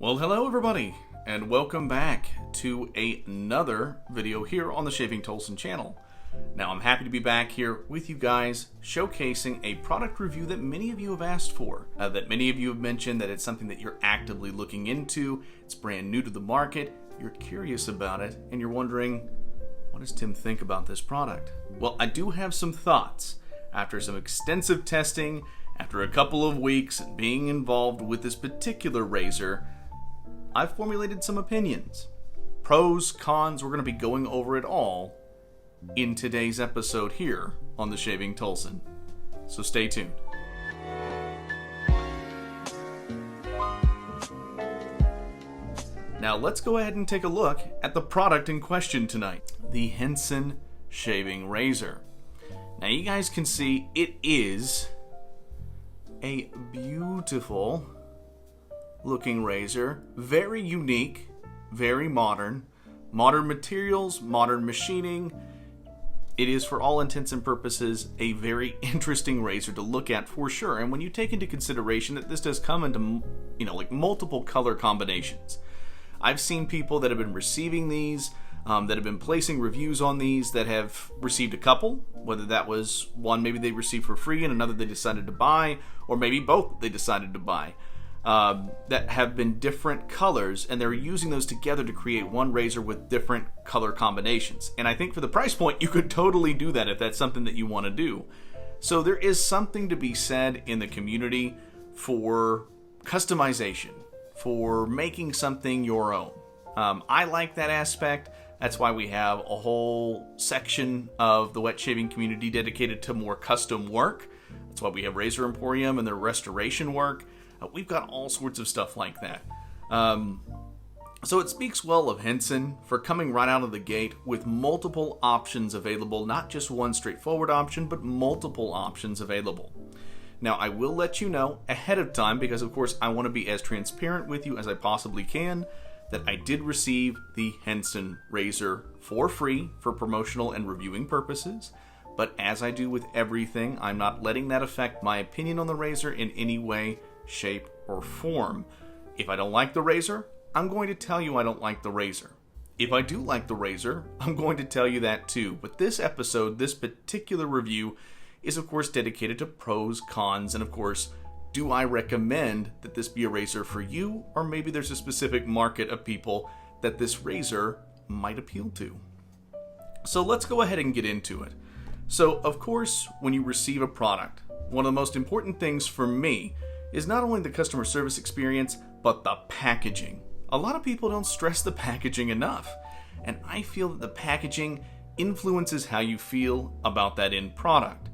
Well, hello everybody, and welcome back to another video here on the Shaving Tolson channel. Now, I'm happy to be back here with you guys, showcasing a product review that many of you have asked for, that many of you have mentioned that it's something that you're actively looking into, it's brand new to the market, you're curious about it, and you're wondering, what does Tim think about this product? Well, I do have some thoughts. After some extensive testing, after a couple of weeks being involved with this particular razor, I've formulated some opinions. Pros, cons, we're going to be going over it all in today's episode here on the Shaving Tolson. So stay tuned. Now let's go ahead and take a look at the product in question tonight. The Henson Shaving Razor. Now you guys can see it is a beautiful looking razor, very unique, very modern materials, modern machining. It is, for all intents and purposes, a very interesting razor to look at for sure. And when you take into consideration that this does come into, multiple color combinations. I've seen people that have been receiving these, that have been placing reviews on these, that have received a couple, whether that was one maybe they received for free and another they decided to buy, or maybe both they decided to buy. That have been different colors, and they're using those together to create one razor with different color combinations. And I think for the price point, you could totally do that if that's something that you want to do. So there is something to be said in the community for customization, for making something your own. I like that aspect. That's why we have a whole section of the wet shaving community dedicated to more custom work. That's why we have Razor Emporium and their restoration work. We've got all sorts of stuff like that. So it speaks well of Henson for coming right out of the gate with multiple options available, not just one straightforward option, but multiple options available. Now, I will let you know ahead of time, because of course I want to be as transparent with you as I possibly can, that I did receive the Henson razor for free for promotional and reviewing purposes. But as I do with everything, I'm not letting that affect my opinion on the razor in any way, shape, or form. If I don't like the razor, I'm going to tell you I don't like the razor. If I do like the razor, I'm going to tell you that too. But this episode, this particular review, is of course dedicated to pros, cons, and of course, do I recommend that this be a razor for you, or maybe there's a specific market of people that this razor might appeal to. So let's go ahead and get into it. So of course, when you receive a product, one of the most important things for me is not only the customer service experience, but the packaging. A lot of people don't stress the packaging enough, and I feel that the packaging influences how you feel about that end product.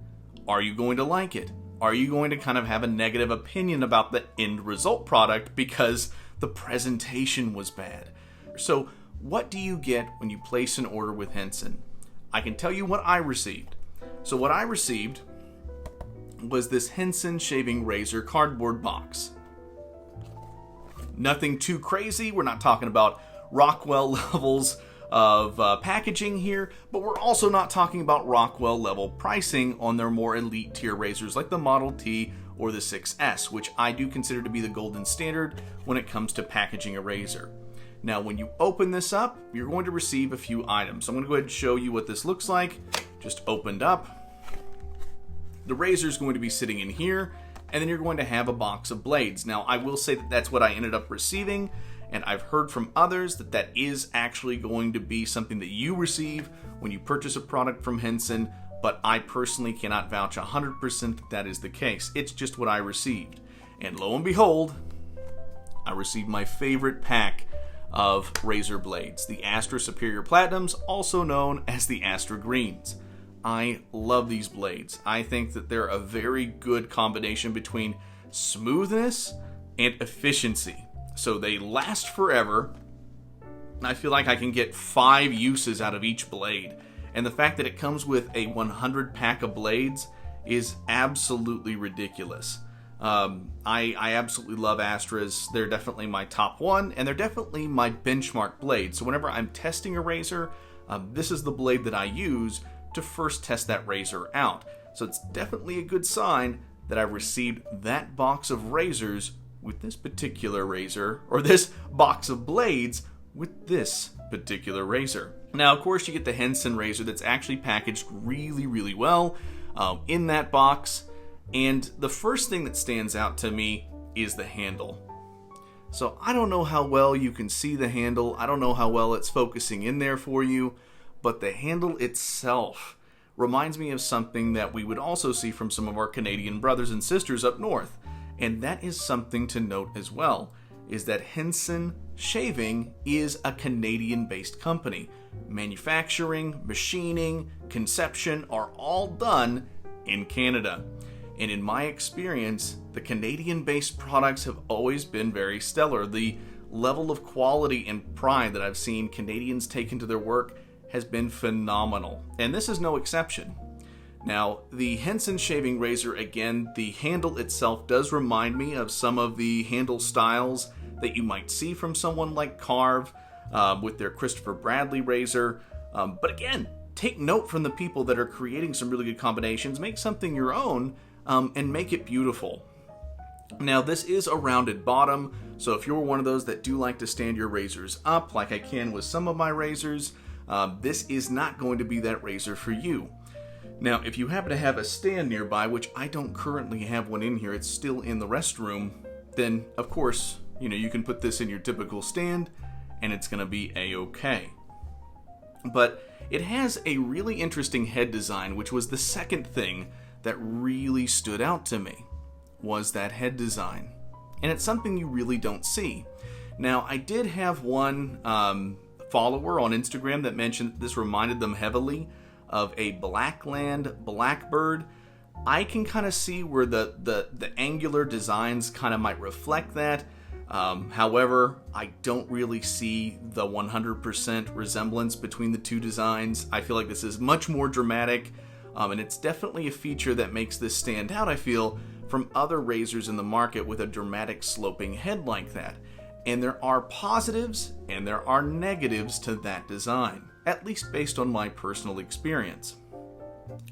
Are you going to like it? Are you going to kind of have a negative opinion about the end result product because the presentation was bad? So what do you get when you place an order with Henson? I can tell you what I received. So what I received was this Henson Shaving Razor cardboard box. Nothing too crazy. We're not talking about Rockwell levels of packaging here, but we're also not talking about Rockwell level pricing on their more elite tier razors like the Model T or the 6S, which I do consider to be the golden standard when it comes to packaging a razor. Now, when you open this up, you're going to receive a few items. So I'm going to go ahead and show you what this looks like. Just opened up. The razor is going to be sitting in here, and then you're going to have a box of blades. Now, I will say that that's what I ended up receiving, and I've heard from others that that is actually going to be something that you receive when you purchase a product from Henson, but I personally cannot vouch 100% that that is the case. It's just what I received. And lo and behold, I received my favorite pack of razor blades, the Astra Superior Platinums, also known as the Astra Greens. I love these blades. I think that they're a very good combination between smoothness and efficiency. So they last forever. I feel like I can get 5 uses out of each blade. And the fact that it comes with a 100 pack of blades is absolutely ridiculous. I absolutely love Astras. They're definitely my top one, and they're definitely my benchmark blade. So whenever I'm testing a razor, this is the blade that I use to first test that razor out. So it's definitely a good sign that I received that box of razors with this particular razor, or this box of blades with this particular razor. Now, of course, you get the Henson razor that's actually packaged really, really well in that box. And the first thing that stands out to me is the handle. So I don't know how well you can see the handle. I don't know how well it's focusing in there for you, but the handle itself reminds me of something that we would also see from some of our Canadian brothers and sisters up north. And that is something to note as well, is that Henson Shaving is a Canadian-based company. Manufacturing, machining, conception are all done in Canada. And in my experience, the Canadian-based products have always been very stellar. The level of quality and pride that I've seen Canadians take into their work has been phenomenal. And this is no exception. Now, the Henson Shaving Razor, again, the handle itself does remind me of some of the handle styles that you might see from someone like Carve with their Christopher Bradley razor. But again, take note from the people that are creating some really good combinations. Make something your own and make it beautiful. Now, this is a rounded bottom, so if you're one of those that do like to stand your razors up, like I can with some of my razors, this is not going to be that razor for you. Now, if you happen to have a stand nearby, which I don't currently have one in here, it's still in the restroom, then of course, you can put this in your typical stand and it's going to be a-okay. But it has a really interesting head design, which was the second thing that really stood out to me, was that head design. And it's something you really don't see. Now, I did have one follower on Instagram that mentioned this reminded them heavily of a Blackland Blackbird. I can kind of see where the angular designs kind of might reflect that. However, I don't really see the 100% resemblance between the two designs. I feel like this is much more dramatic, and it's definitely a feature that makes this stand out, I feel, from other razors in the market with a dramatic sloping head like that. And there are positives and there are negatives to that design, at least based on my personal experience.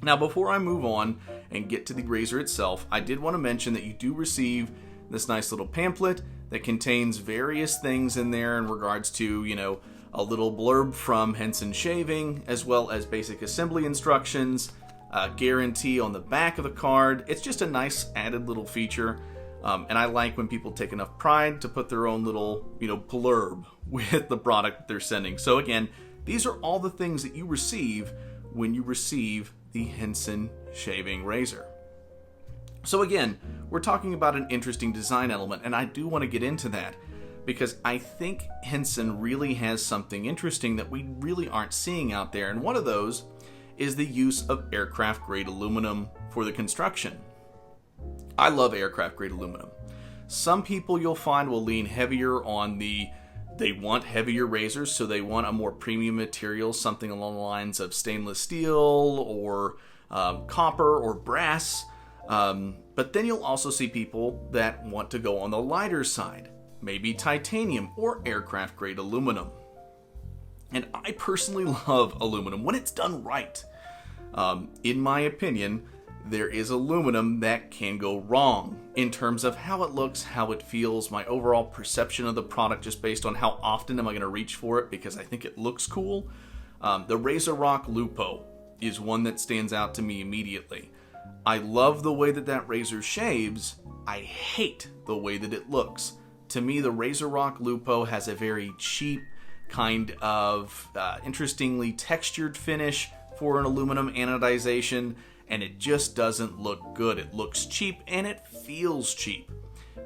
Now, before I move on and get to the razor itself, I did want to mention that you do receive this nice little pamphlet that contains various things in there in regards to, a little blurb from Henson Shaving, as well as basic assembly instructions, guarantee on the back of the card. It's just a nice added little feature. And I like when people take enough pride to put their own little, blurb with the product that they're sending. So again, these are all the things that you receive when you receive the Henson Shaving Razor. So again, we're talking about an interesting design element, and I do want to get into that because I think Henson really has something interesting that we really aren't seeing out there. And one of those is the use of aircraft-grade aluminum for the construction. I love aircraft-grade aluminum. Some people you'll find will lean heavier on they want heavier razors, so they want a more premium material, something along the lines of stainless steel or copper or brass. But then you'll also see people that want to go on the lighter side, maybe titanium or aircraft-grade aluminum. And I personally love aluminum when it's done right. In my opinion, there is aluminum that can go wrong in terms of how it looks, how it feels, my overall perception of the product just based on how often am I going to reach for it because I think it looks cool. The Razor Rock Lupo is one that stands out to me immediately. I love the way that razor shaves. I hate the way that it looks. To me, the Razor Rock Lupo has a very cheap kind of interestingly textured finish for an aluminum anodization, and it just doesn't look good. It looks cheap and it feels cheap.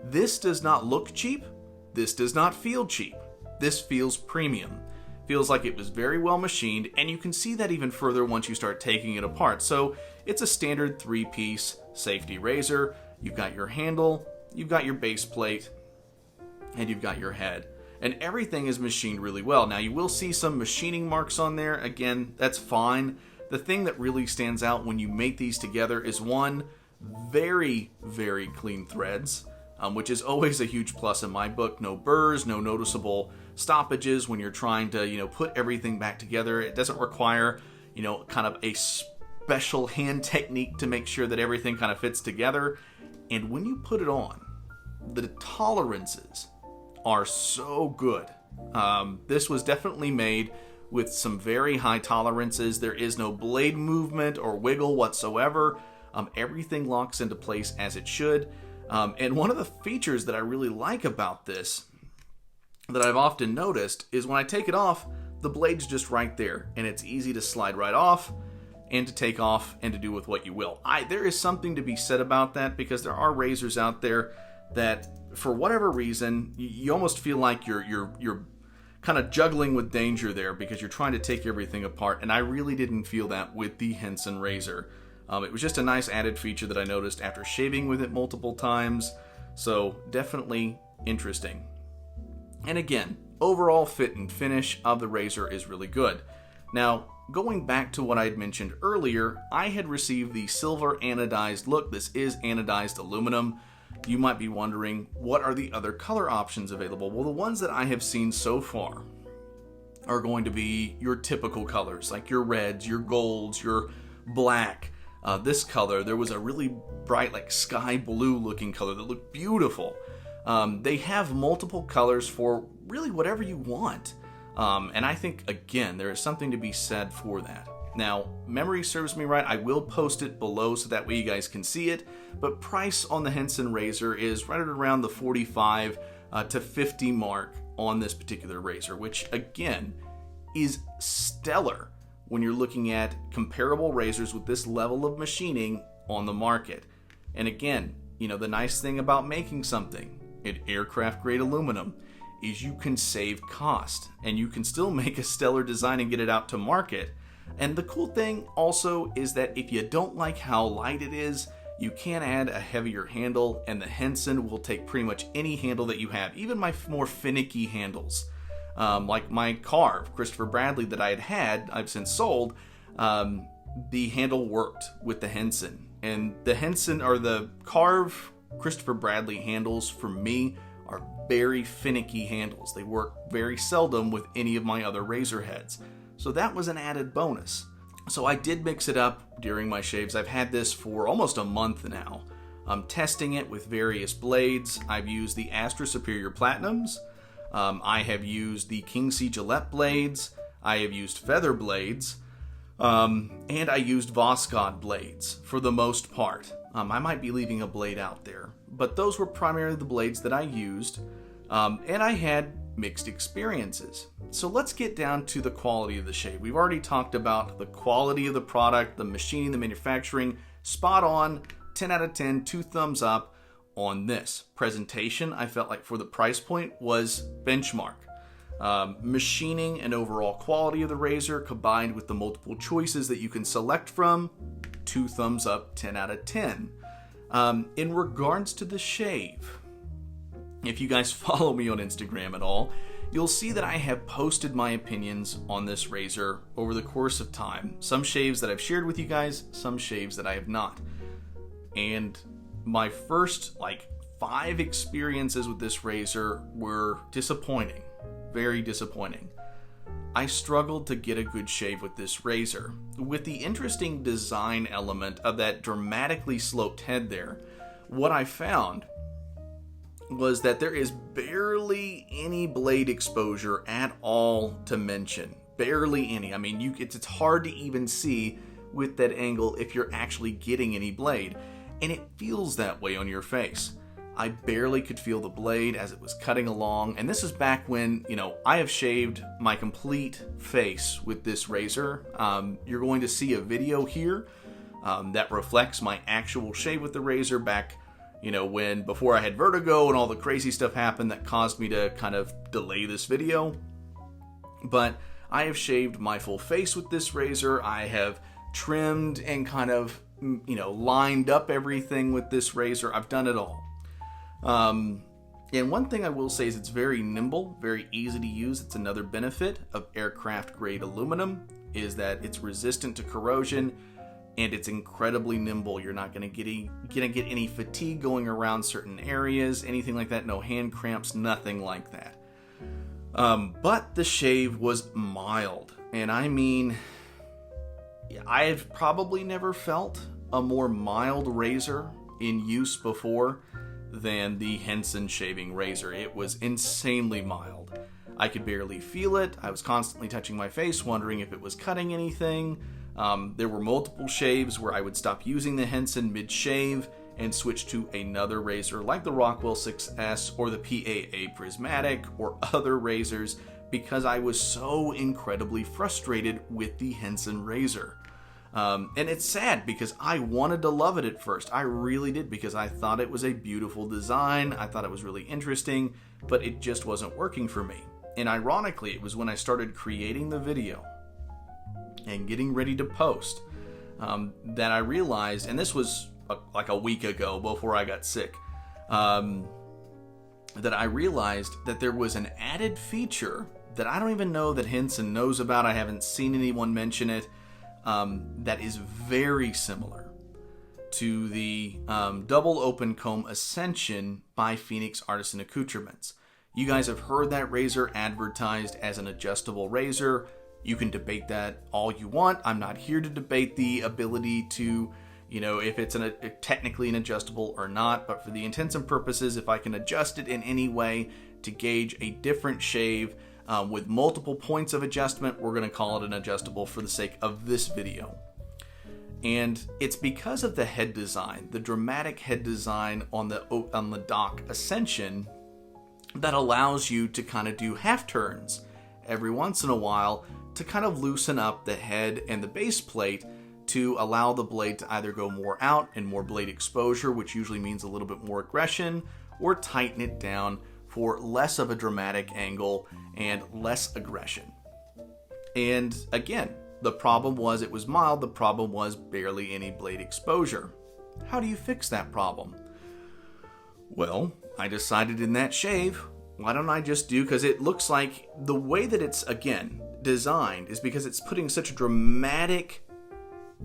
This does not look cheap. This does not feel cheap. This feels premium. Feels like it was very well machined, and you can see that even further once you start taking it apart. So it's a standard 3-piece safety razor. You've got your handle, you've got your base plate, and you've got your head. And everything is machined really well. Now, you will see some machining marks on there. Again, that's fine. The thing that really stands out when you make these together is one, very, very clean threads, which is always a huge plus in my book. No burrs, no noticeable stoppages when you're trying to, put everything back together. It doesn't require, kind of a special hand technique to make sure that everything kind of fits together. And when you put it on, the tolerances are so good. This was definitely made with some very high tolerances. There is no blade movement or wiggle whatsoever. Everything locks into place as it should. And one of the features that I really like about this, that I've often noticed, is when I take it off, the blade's just right there, and it's easy to slide right off and to take off and to do with what you will. There is something to be said about that, because there are razors out there that, for whatever reason, you almost feel like you're kind of juggling with danger there, because you're trying to take everything apart, and I really didn't feel that with the Henson razor. It was just a nice added feature that I noticed after shaving with it multiple times, so definitely interesting. And again, overall fit and finish of the razor is really good. Now, going back to what I had mentioned earlier, I had received the silver anodized look. This is anodized aluminum. You might be wondering, what are the other color options available? Well, the ones that I have seen so far are going to be your typical colors, like your reds, your golds, your black. This color, there was a really bright, like sky blue looking color that looked beautiful. They have multiple colors for really whatever you want. And I think, again, there is something to be said for that. Now, memory serves me right, I will post it below so that way you guys can see it, but price on the Henson razor is right at around the 45 to 50 mark on this particular razor, which again is stellar when you're looking at comparable razors with this level of machining on the market. And again, you know, the nice thing about making something in aircraft grade aluminum is you can save cost, and you can still make a stellar design and get it out to market. And the cool thing also is that if you don't like how light it is, you can add a heavier handle, and the Henson will take pretty much any handle that you have, even my more finicky handles. Like my Carve Christopher Bradley that I've since sold, the handle worked with the Henson. And the Henson, or the Carve Christopher Bradley handles, for me, are very finicky handles. They work very seldom with any of my other razor heads. So that was an added bonus. So I did mix it up during my shaves. I've had this for almost a month now. I'm testing it with various blades. I've used the Astra Superior Platinums. I have used the King C Gillette blades. I have used feather blades. And I used Voskhod blades for the most part. I might be leaving a blade out there, but those were primarily the blades that I used. And I had mixed experiences. So let's get down to the quality of the shave. We've already talked about the quality of the product, the machining, the manufacturing. Spot on, 10 out of 10, 2 thumbs up on this. Presentation, I felt like for the price point, was benchmark. Machining and overall quality of the razor, combined with the multiple choices that you can select from, 2 thumbs up, 10 out of 10. In regards to the shave, if you guys follow me on Instagram at all, you'll see that I have posted my opinions on this razor over the course of time. Some shaves that I've shared with you guys, some shaves that I have not. And my first 5 experiences with this razor were disappointing. Very disappointing. I struggled to get a good shave with this razor. With the interesting design element of that dramatically sloped head there, what I found was that there is barely any blade exposure at all to mention. Barely any. I mean, it's hard to even see with that angle if you're actually getting any blade. And it feels that way on your face. I barely could feel the blade as it was cutting along. And this is back when, I have shaved my complete face with this razor. You're going to see a video here that reflects my actual shave with the razor back, before I had vertigo and all the crazy stuff happened that caused me to kind of delay this video. But I have shaved my full face with this razor. I have trimmed and kind of, lined up everything with this razor. I've done it all. And one thing I will say is it's very nimble, very easy to use. It's another benefit of aircraft grade aluminum, is that it's resistant to corrosion and it's incredibly nimble. You're not going to get any fatigue going around certain areas, anything like that. No hand cramps, nothing like that. But the shave was mild. And I mean, I've probably never felt a more mild razor in use before than the Henson Shaving razor. It was insanely mild. I could barely feel it. I was constantly touching my face, wondering if it was cutting anything. There were multiple shaves where I would stop using the Henson mid-shave and switch to another razor like the Rockwell 6S or the PAA Prismatic or other razors because I was so incredibly frustrated with the Henson razor. And it's sad because I wanted to love it at first. I really did, because I thought it was a beautiful design. I thought it was really interesting, but it just wasn't working for me. And ironically, it was when I started creating the video and getting ready to post that I realized, and this was like a week ago before I got sick, that I realized that there was an added feature that I don't even know that Henson knows about. I haven't seen anyone mention it, that is very similar to the double open comb Ascension by Phoenix Artisan Accoutrements. You guys have heard that razor advertised as an adjustable razor. You can debate that all you want. I'm not here to debate the ability to, if it's technically an adjustable or not, but for the intents and purposes, if I can adjust it in any way to gauge a different shave with multiple points of adjustment, we're going to call it an adjustable for the sake of this video. And it's because of the head design, the dramatic head design on the Dock Ascension, that allows you to kind of do half turns every once in a while to kind of loosen up the head and the base plate to allow the blade to either go more out and more blade exposure, which usually means a little bit more aggression, or tighten it down for less of a dramatic angle and less aggression. And again, the problem was it was mild. The problem was barely any blade exposure. How do you fix that problem? Well, I decided in that shave, why don't I just do, because it looks like the way that it's, again, designed is because it's putting such a dramatic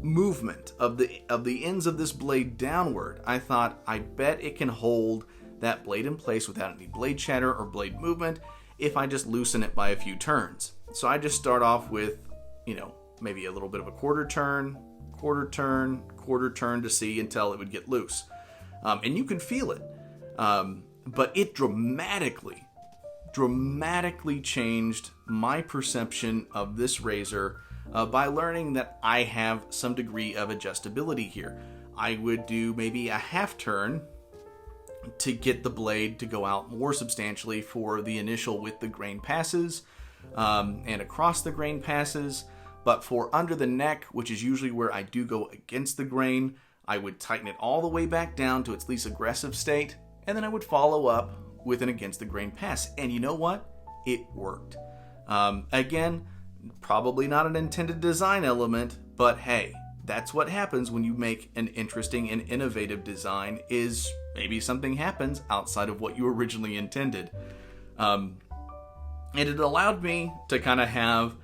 movement of the ends of this blade downward. I thought, I bet it can hold that blade in place without any blade chatter or blade movement if I just loosen it by a few turns. So I just start off with, maybe a little bit of a quarter turn to see until it would get loose. And you can feel it. But it dramatically changed my perception of this razor by learning that I have some degree of adjustability here. I would do maybe a half turn to get the blade to go out more substantially for the initial with the grain passes and across the grain passes. But for under the neck, which is usually where I do go against the grain, I would tighten it all the way back down to its least aggressive state, and then I would follow up with an against the grain pass. And you know what? It worked. Again, probably not an intended design element, but hey, that's what happens when you make an interesting and innovative design, is maybe something happens outside of what you originally intended. And it allowed me to kind of have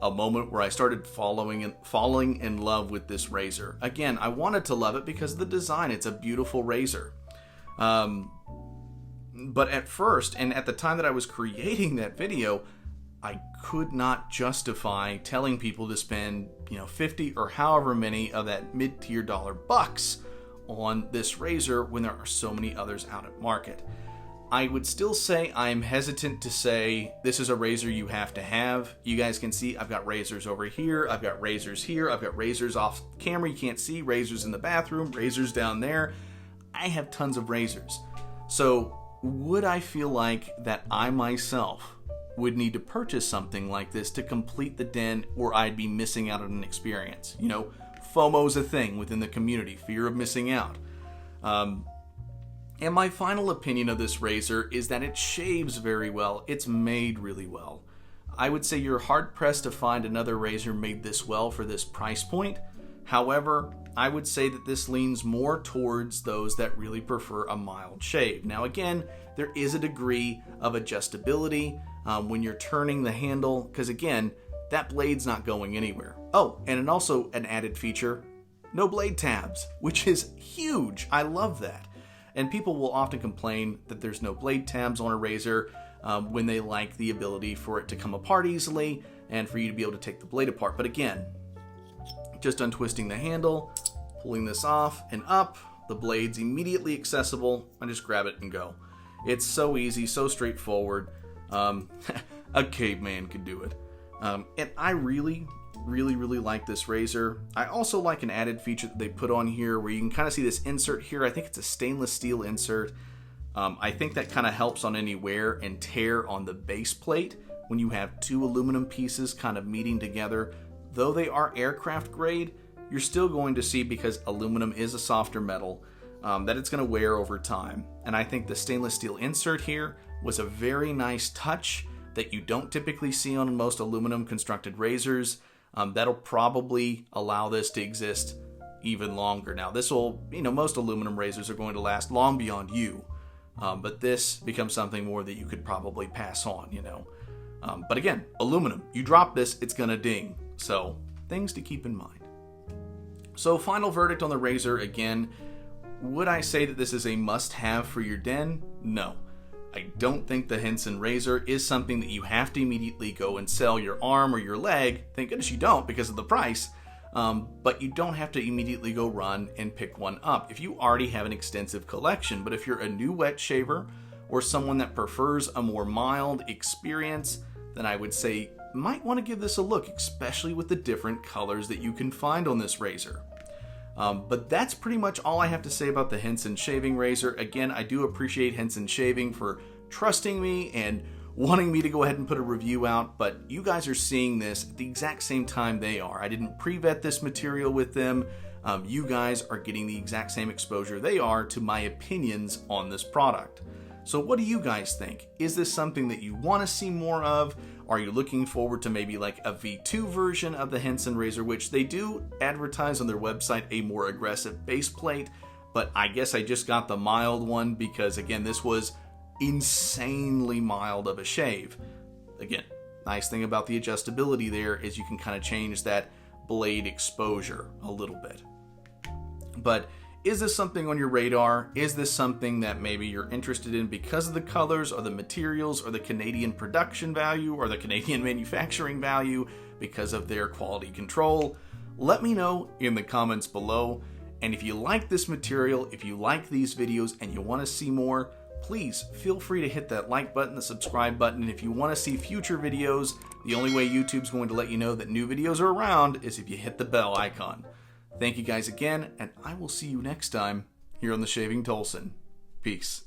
a moment where I started falling in love with this razor. Again, I wanted to love it because of the design. It's a beautiful razor. But at first, and at the time that I was creating that video, I could not justify telling people to spend, 50 or however many of that mid-tier dollar bucks on this razor when there are so many others out at market. I would still say I'm hesitant to say this is a razor you have to have. You guys can see I've got razors over here, I've got razors here, I've got razors off camera, you can't see, razors in the bathroom, razors down there. I have tons of razors. So would I feel like that I myself would need to purchase something like this to complete the den, or I'd be missing out on an experience? FOMO's a thing within the community, fear of missing out. And my final opinion of this razor is that it shaves very well. It's made really well. I would say you're hard-pressed to find another razor made this well for this price point. However, I would say that this leans more towards those that really prefer a mild shave. Now again, there is a degree of adjustability when you're turning the handle, because again, that blade's not going anywhere. Oh, and also an added feature, no blade tabs, which is huge. I love that. And people will often complain that there's no blade tabs on a razor when they like the ability for it to come apart easily and for you to be able to take the blade apart. But again, just untwisting the handle, pulling this off and up, The blade's immediately accessible. I just grab it and go. It's so easy, so straightforward. A caveman could do it. And I really like this razor. I also like an added feature that they put on here where you can kind of see this insert here. I think it's a stainless steel insert. I think that kind of helps on any wear and tear on the base plate when you have two aluminum pieces kind of meeting together. Though they are aircraft grade, you're still going to see, because aluminum is a softer metal, that it's going to wear over time. And I think the stainless steel insert here was a very nice touch that you don't typically see on most aluminum constructed razors. That'll probably allow this to exist even longer. Now this will, most aluminum razors are going to last long beyond you. But this becomes something more that you could probably pass on, But again, aluminum, you drop this, it's gonna ding. So things to keep in mind. So final verdict on the razor, again, would I say that this is a must-have for your den? No. I don't think the Henson razor is something that you have to immediately go and sell your arm or your leg. Thank goodness you don't, because of the price. But you don't have to immediately go run and pick one up if you already have an extensive collection. But if you're a new wet shaver or someone that prefers a more mild experience, then I would say might want to give this a look, especially with the different colors that you can find on this razor. But that's pretty much all I have to say about the Henson Shaving razor. Again, I do appreciate Henson Shaving for trusting me and wanting me to go ahead and put a review out, but you guys are seeing this at the exact same time they are. I didn't pre-vet this material with them. You guys are getting the exact same exposure they are to my opinions on this product. So what do you guys think? Is this something that you want to see more of? Are you looking forward to maybe like a V2 version of the Henson razor, which they do advertise on their website a more aggressive base plate, but I guess I just got the mild one because, again, this was insanely mild of a shave. Again, nice thing about the adjustability there is you can kind of change that blade exposure a little bit. But is this something on your radar? Is this something that maybe you're interested in because of the colors or the materials or the Canadian production value or the Canadian manufacturing value because of their quality control? Let me know in the comments below. And if you like this material, if you like these videos and you want to see more, please feel free to hit that like button, the subscribe button. And if you want to see future videos, the only way YouTube's going to let you know that new videos are around is if you hit the bell icon. Thank you guys again, and I will see you next time here on The Shaving Tolson. Peace.